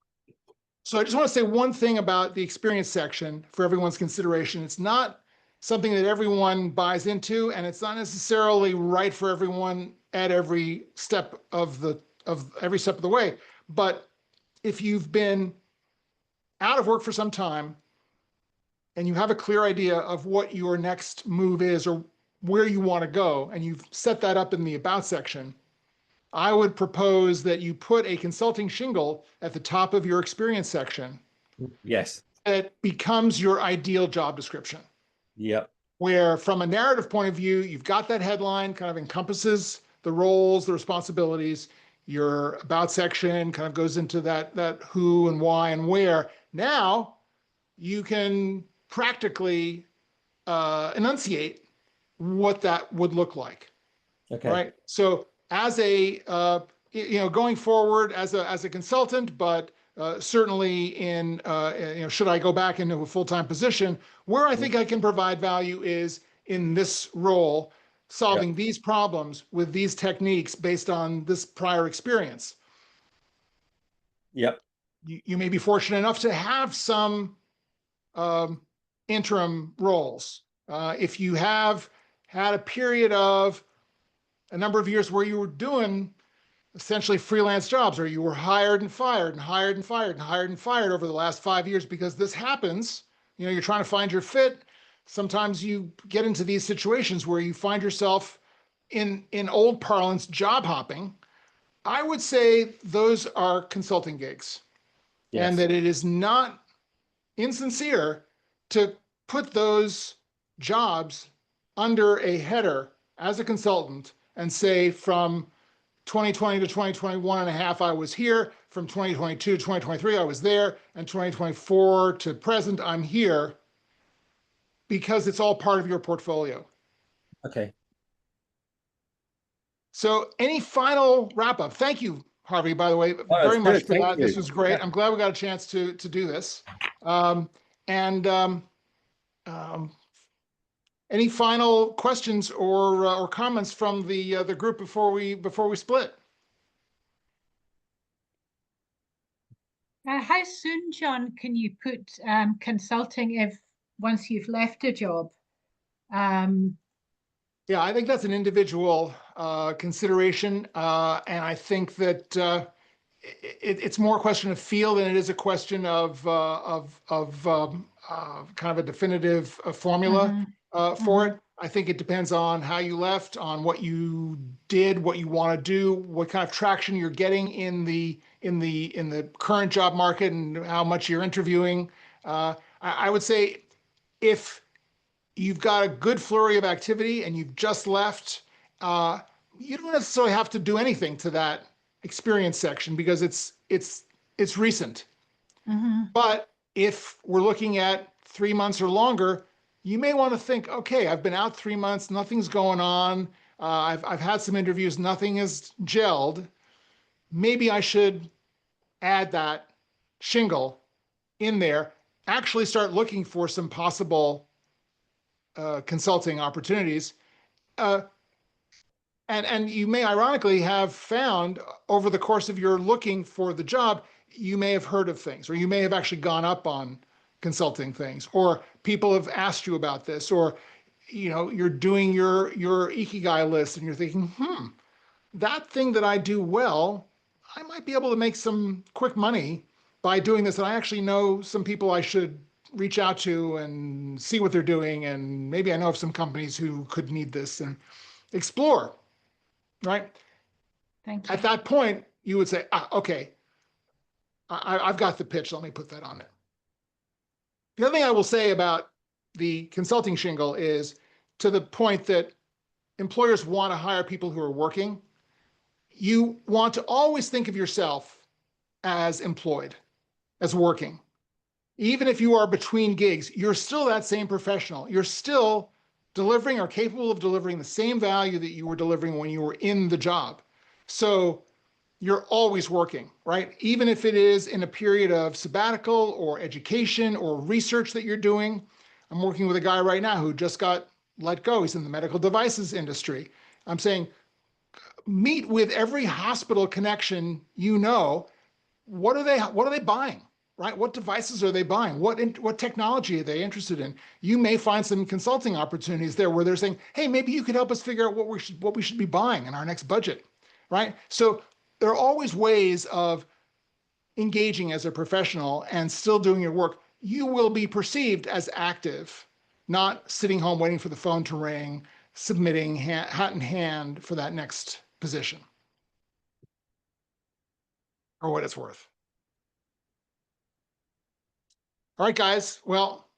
A: So I just want to say one thing about the experience section for everyone's consideration. It's not something that everyone buys into, and it's not necessarily right for everyone at every step of the way. But if you've been out of work for some time and you have a clear idea of what your next move is or where you want to go, and you've set that up in the about section, I would propose that you put a consulting shingle at the top of your experience section
G: Yes.
A: that becomes your ideal job description.
G: Yep.
A: Where from a narrative point of view, you've got that headline kind of encompasses the roles, the responsibilities. Your about section kind of goes into that who and why and where. Now you can practically enunciate what that would look like.
G: Okay.
A: Right. So as a going forward as a consultant, but certainly in should I go back into a full-time position, where I think I can provide value is in this role, solving these problems with these techniques based on this prior experience.
G: Yep.
A: You may be fortunate enough to have some interim roles. If you have had a period of a number of years where you were doing essentially freelance jobs, or you were hired and fired and hired and fired and hired and fired over the last 5 years, because this happens, you're trying to find your fit. Sometimes you get into these situations where you find yourself in old parlance job hopping. I would say those are consulting gigs.
G: Yes.
A: And that it is not insincere to put those jobs under a header as a consultant and say from 2020 to 2021 and a half, I was here. From 2022 to 2023, I was there. And 2024 to present, I'm here, because it's all part of your portfolio.
G: Okay.
A: So any final wrap up? Thank you, Harvey, by the way, very much
G: good.
A: for
G: Thank
A: that.
G: you.
A: This was great.
G: Yeah.
A: I'm glad we got a chance to do this. Any final questions or comments from the group before we split?
B: How soon, John, can you put consulting if once you've left a job?
A: Yeah, I think that's an individual consideration, and I think that it's more a question of feel than it is a question of kind of a definitive formula for it. I think it depends on how you left, on what you did, what you want to do, what kind of traction you're getting in the current job market, and how much you're interviewing. I would say if you've got a good flurry of activity and you've just left, you don't necessarily have to do anything to that experience section because it's recent. But if we're looking at 3 months or longer, you may want to think, okay, I've been out 3 months, nothing's going on. I've had some interviews, nothing has gelled. Maybe I should add that shingle in there, actually start looking for some possible consulting opportunities. And you may ironically have found over the course of your looking for the job, you may have heard of things, or you may have actually gone up on consulting things, or people have asked you about this, or you're doing your ikigai list and you're thinking, that thing that I do well, I might be able to make some quick money by doing this. And I actually know some people I should reach out to and see what they're doing. And maybe I know of some companies who could need this, and explore, right?
B: Thank you.
A: At that point, you would say, okay, I've got the pitch. Let me put that on there. The other thing I will say about the consulting shingle is, to the point that employers want to hire people who are working, you want to always think of yourself as employed, as working. Even if you are between gigs, you're still that same professional. You're still delivering or capable of delivering the same value that you were delivering when you were in the job. So you're always working, right? Even if it is in a period of sabbatical or education or research that you're doing. I'm working with a guy right now who just got let go. He's in the medical devices industry. I'm saying, meet with every hospital connection you know. What are they buying? Right? What devices are they buying? What technology are they interested in? You may find some consulting opportunities there where they're saying, "Hey, maybe you could help us figure out what we should be buying in our next budget." Right? So there are always ways of engaging as a professional and still doing your work. You will be perceived as active, not sitting home waiting for the phone to ring, submitting hat in hand for that next position, or what it's worth. All right, guys. Well,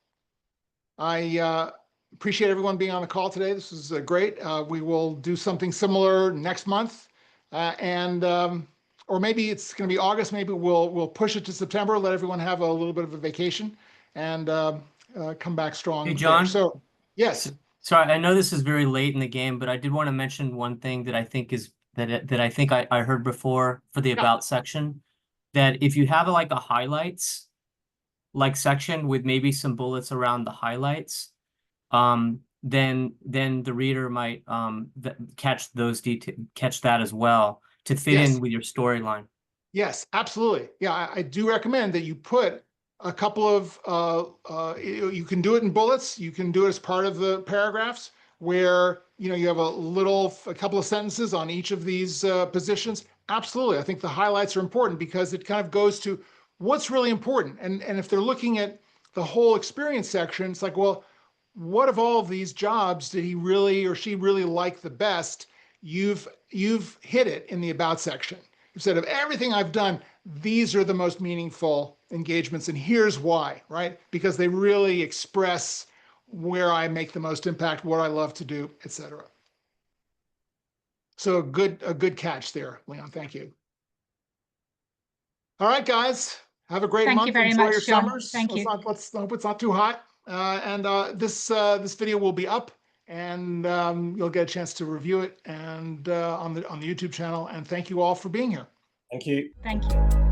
A: I appreciate everyone being on the call today. This was great. We will do something similar next month, or maybe it's going to be August. Maybe we'll push it to September. Let everyone have a little bit of a vacation and come back strong.
D: Hey,
A: there.
D: John?
A: So yes,
D: Sorry, I know this is very late in the game, but I did want to mention one thing that I think is that I think I heard before for the about section, that if you have like a highlights like section with maybe some bullets around the highlights, then the reader might catch that as well to fit
A: Yes.
D: in with your storyline.
A: Yes, absolutely. Yeah, I do recommend that you put a couple of, you can do it in bullets. You can do it as part of the paragraphs where, you have a couple of sentences on each of these positions. Absolutely. I think the highlights are important because it kind of goes to what's really important. And if they're looking at the whole experience section, it's like, well, what of all of these jobs did he really or she really like the best? You've hit it in the about section. You've said, of everything I've done, these are the most meaningful engagements, and here's why, right? Because they really express where I make the most impact, what I love to do, etc. So a good catch there, Leon. Thank you. All right, guys. Have a great
B: Thank
A: month.
B: you very
A: Enjoy
B: much,
A: your
B: John.
A: summers.
B: Thank you.
A: Let's hope it's not too hot. This video will be up, and you'll get a chance to review it and on the YouTube channel. And thank you all for being here.
G: Thank you.
B: Thank you.